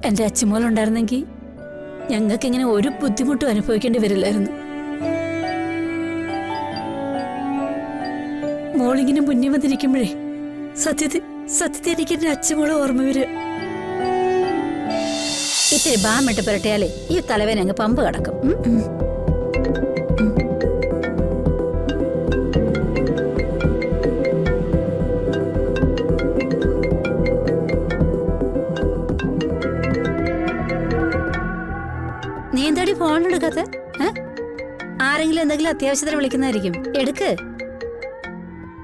എൻ്റെ അച്ഛമോളുണ്ടായിരുന്നെങ്കിൽ ഞങ്ങൾക്കിങ്ങനെ ഒരു ബുദ്ധിമുട്ടും അനുഭവിക്കേണ്ടി വരില്ലായിരുന്നു. മോളിങ്ങനെ മുന്നേ വന്നിരിക്കുമ്പോഴേ സത്യത്തിൽ എനിക്ക് എൻ്റെ അച്ഛമോളെ ഓർമ്മ വരിക. ഇത്തിരി ബാമിട്ട് പുരട്ടിയാലേ ഈ തലവേന അങ്ങ് പമ്പ് കിടക്കും. നീ എന്താടി ഫോൺ എടുക്കാത്ത? ആരെങ്കിലും എന്തെങ്കിലും അത്യാവശ്യത്തിന് വിളിക്കുന്നതായിരിക്കും. എടുക്ക്.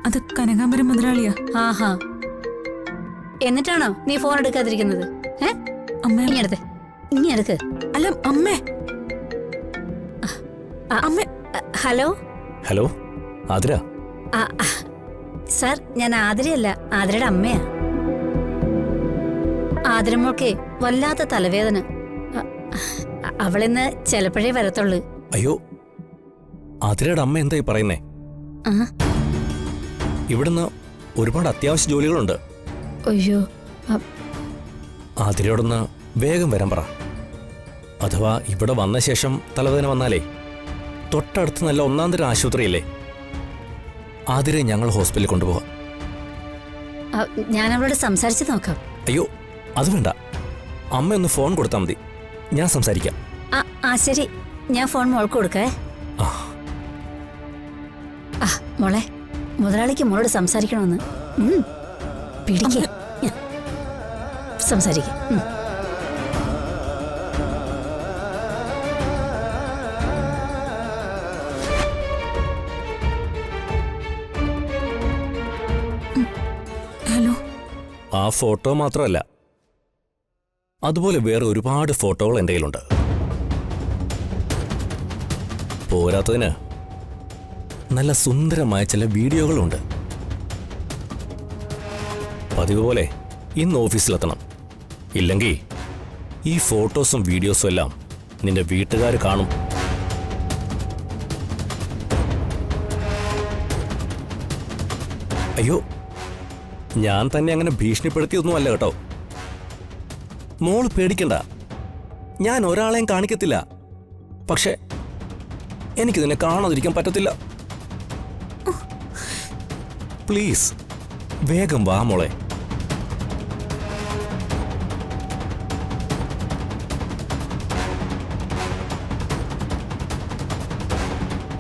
അത് കനകാംബരം മുതലാളിയാ. ആഹാ, എന്നിട്ടാണോ നീ ഫോൺ എടുക്കാതിരിക്കുന്നത്? ഇങ്ങെടുത്ത് ഇങ്ങെടുക്ക്. അല്ല അമ്മേ. അമ്മ. Hello hello, Athira. സാർ, ഞാൻ ആതിരയല്ല, ആതിരയുടെ അമ്മയാ. ആതിരമോൾക്കേ വല്ലാത്ത തലവേദന. അവളിന്ന് ചിലപ്പോഴേ വരത്തുള്ളൂ. അയ്യോ, ആതിരയുടെ അമ്മ എന്തായി പറയുന്നേ? ഇവിടുന്ന് ഒരുപാട് അത്യാവശ്യ ജോലികളുണ്ട്. അയ്യോ, ആതിരയോടൊന്ന് വേഗം വരാൻ പറ. അഥവാ ഇവിടെ വന്ന ശേഷം തലവേദന വന്നാലേ തൊട്ടടുത്ത് നല്ല ഒന്നാം തരം ആശുപത്രിയില്ലേ, ആതിരെ ഞങ്ങൾ ഹോസ്പിറ്റലിൽ കൊണ്ടുപോകാം. ഞാൻ അവളോട് സംസാരിച്ച് നോക്കാം. അയ്യോ, അത് വേണ്ട. അമ്മ ഒന്ന് ഫോൺ കൊടുത്താൽ മതി, ഞാൻ സംസാരിക്കാം. ശരി, ഞാൻ ഫോൺ മോൾക്ക് കൊടുക്കേ. മോളെ, മുതലാളിക്ക് മോളോട് സംസാരിക്കണമെന്ന്. പിടിക്ക, സംസാരിക്ക. ഹലോ. ആ ഫോട്ടോ മാത്രമല്ല, അതുപോലെ വേറെ ഒരുപാട് ഫോട്ടോകൾ എൻ്റെ കയ്യിലുണ്ട്. പോരാത്തതിന് നല്ല സുന്ദരമായ ചില വീഡിയോകളുണ്ട്. പതിവ് പോലെ ഇന്ന് ഓഫീസിലെത്തണം. ഇല്ലെങ്കിൽ ഈ ഫോട്ടോസും വീഡിയോസും എല്ലാം നിന്റെ വീട്ടുകാർ കാണും. അയ്യോ, ഞാൻ തന്നെ അങ്ങനെ ഭീഷണിപ്പെടുത്തിയൊന്നുമല്ല കേട്ടോ. മോള് പേടിക്കണ്ട, ഞാൻ ഒരാളെയും കാണിക്കത്തില്ല. പക്ഷെ എനിക്കിതിനെ കാണാതിരിക്കാൻ പറ്റത്തില്ല. പ്ലീസ് വേഗം വാ മോളെ.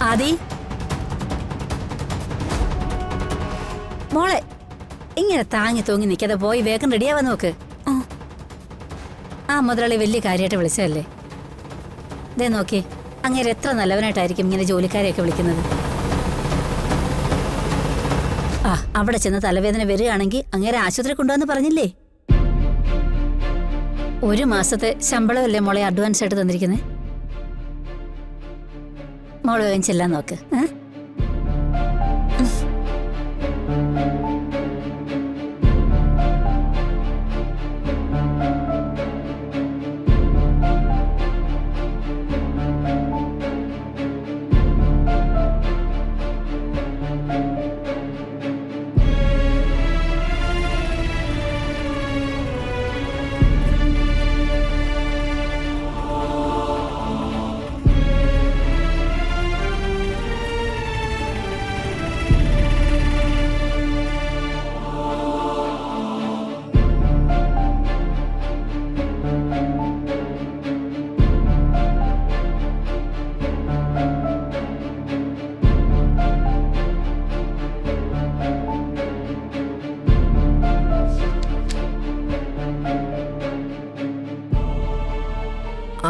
ആദി, മോളെ ഇങ്ങനെ താങ്ങി തൂങ്ങി നിൽക്കാതെ പോയി വേഗം റെഡിയാവാൻ നോക്ക്. മുതലാളി വലിയ കാര്യമായിട്ട് വിളിച്ചതല്ലേ. ദേ നോക്കി, അങ്ങേരെ എത്ര നല്ലവനായിട്ടായിരിക്കും ഇങ്ങനെ ജോലിക്കാരെയൊക്കെ വിളിക്കുന്നത്. അവിടെ ചെന്ന് തലവേദന വരികയാണെങ്കിൽ അങ്ങേരെ ആശുപത്രി കൊണ്ടുവന്ന് പറഞ്ഞില്ലേ. 1 മാസത്തെ ശമ്പളമല്ലേ മോളെ അഡ്വാൻസ് ആയിട്ട് തന്നിരിക്കുന്നത്. മോളെ വേഗം ചെല്ലാൻ നോക്ക്.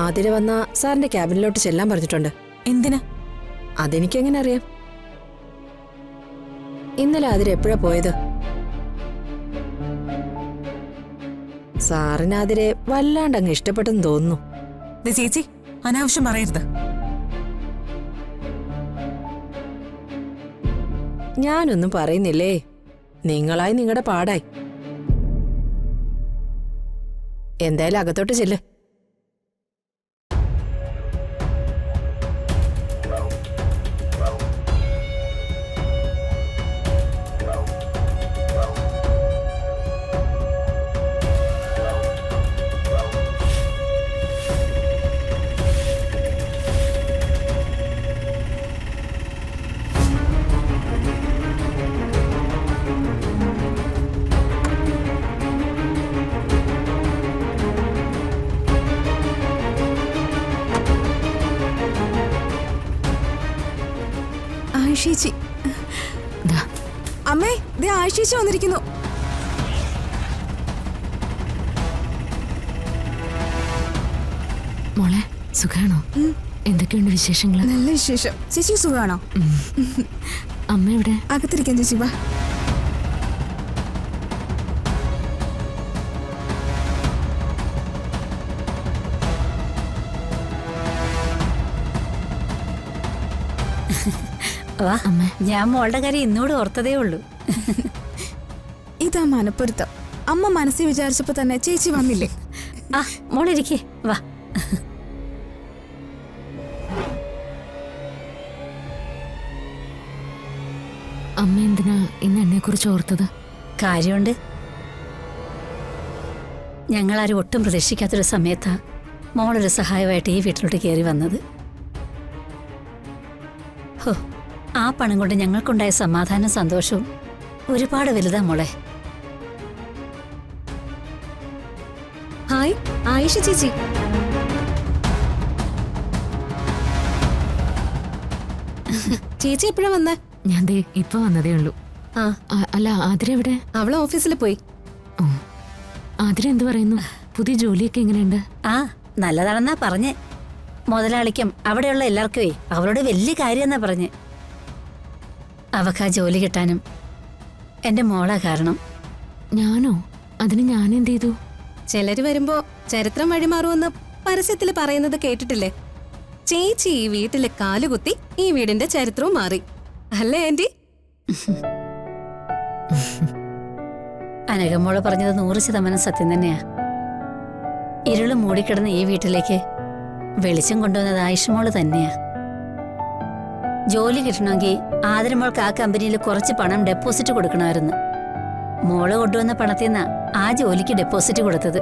ആതിര വന്ന സാറിന്റെ ക്യാബിനിലോട്ട് ചെല്ലാൻ പറഞ്ഞിട്ടുണ്ട്. എന്തിനാ? അതെനിക്കെങ്ങനെ അറിയാം? ഇന്നലെ ആതിര എപ്പോഴാ പോയത്? സാറിന് ആതിരെ വല്ലാണ്ടങ്ങ് ഇഷ്ടപ്പെട്ടെന്ന് തോന്നുന്നു. ചേച്ചി, അനാവശ്യം പറയരുത്. ഞാനൊന്നും പറയുന്നില്ലേ, നിങ്ങളായി നിങ്ങളുടെ പാടായി. എന്തായാലും അകത്തോട്ട് ചെല്ല്. ആയിഷേച്ചി. ദാ, അമ്മേ, ദേ ആയിഷേച്ചി വന്നിരിക്കുന്നു. മോളെ സുഖാണോ? എന്തൊക്കെയുണ്ട് വിശേഷങ്ങൾ? നല്ല വിശേഷം. ചേച്ചി സുഖാണോ? അമ്മ എവിടെ? അകത്തിരിക്കാൻ ചേച്ചി, വാ. വാ അമ്മ. ഞാൻ മോളുടെ കാര്യം ഇന്നോട് ഓർത്തതേ ഉള്ളൂ. ഇതാ മനപ്പൊരുത്തം. അമ്മ മനസ്സിൽ വിചാരിച്ചപ്പോ തന്നെ ചേച്ചി വന്നില്ലേ? ആ മോളിരിക്കേ, വാ. അമ്മ എന്തിനാ ഇന്ന് എന്നെ കുറിച്ച് ഓർത്തത്? കാര്യമുണ്ട്. ഞങ്ങളാരും ഒട്ടും പ്രതീക്ഷിക്കാത്തൊരു സമയത്താ മോളൊരു സഹായമായിട്ട് ഈ വീട്ടിലോട്ട് കയറി വന്നത്. ഹോ, ആ പണം കൊണ്ട് ഞങ്ങൾക്കുണ്ടായ സമാധാനം സന്തോഷവും ഒരുപാട് വലുതാ മോളെ. ഹായ് ആയിഷ ചേച്ചി. ചേച്ചി എപ്പോഴാ വന്നേ? ഞാൻ ദേ ഇപ്പൊ വന്നതേ ഉള്ളൂ. ആ, അല്ല ആതിര എവിടെ? അവള് ഓഫീസിൽ പോയി. ഓ, ആതിര എന്ത് പറയുന്നു? പുതിയ ജോലിയൊക്കെ എങ്ങനെയുണ്ട്? ആ നല്ലതാണെന്നാ പറഞ്ഞേ. മുതലാളിക്കും അവിടെയുള്ള എല്ലാവർക്കുമേ അവളോട് വലിയ കാര്യമെന്നാ പറഞ്ഞ്. അവക്കാ ജോലി കിട്ടാനും എന്റെ മോളാ കാരണം. ഞാനോ? അതിന് ഞാൻ എന്ത് ചെയ്തു? ചിലര് വരുമ്പോ ചരിത്രം വഴിമാറുമെന്ന് പരസ്യത്തിൽ പറയുന്നത് കേട്ടിട്ടില്ലേ? ചേച്ചി ഈ വീട്ടില് കാലുകുത്തി ഈ വീടിന്റെ ചരിത്രവും മാറി, അല്ലേ ആന്റി? അനഘമോള് പറഞ്ഞത് 100% സത്യം തന്നെയാ. ഇരുള് മൂടിക്കിടന്ന ഈ വീട്ടിലേക്ക് വെളിച്ചം കൊണ്ടുവന്നത് ആയിഷമോള് തന്നെയാ. ജോലി കിട്ടണമെങ്കിൽ ആതിരമോൾക്ക് ആ കമ്പനിയിൽ കുറച്ച് പണം ഡെപ്പോസിറ്റ് കൊടുക്കണമായിരുന്നു. മോള് കൊണ്ടുവന്ന പണത്തിൽ നിന്നാ ആ ജോലിക്ക് ഡെപ്പോസിറ്റ് കൊടുത്തത്.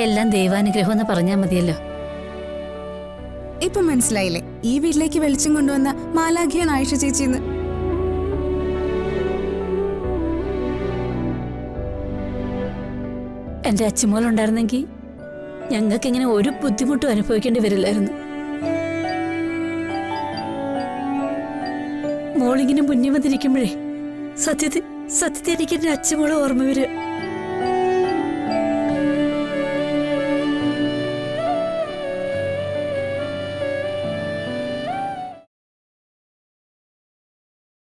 എല്ലാം ദൈവാനുഗ്രഹം എന്ന് പറഞ്ഞാൽ മതിയല്ലോ. ഇപ്പൊ മനസ്സിലായില്ലേ ഈ വീട്ടിലേക്ക് വെളിച്ചം കൊണ്ടുവന്ന മാലാഖിയാണ് ആയിഷ ചേച്ചിന്ന്? എന്റെ അച്ഛമോളുണ്ടായിരുന്നെങ്കിൽ ഞങ്ങൾക്കിങ്ങനെ ഒരു ബുദ്ധിമുട്ടും അനുഭവിക്കേണ്ടി വരില്ലായിരുന്നു. മോളിങ്ങനെ മുന്നിൽ വന്നിരിക്കുമ്പോഴേ സത്യത്തിൽ എനിക്ക് എന്റെ അച്ഛമോളെ ഓർമ്മ വരിക.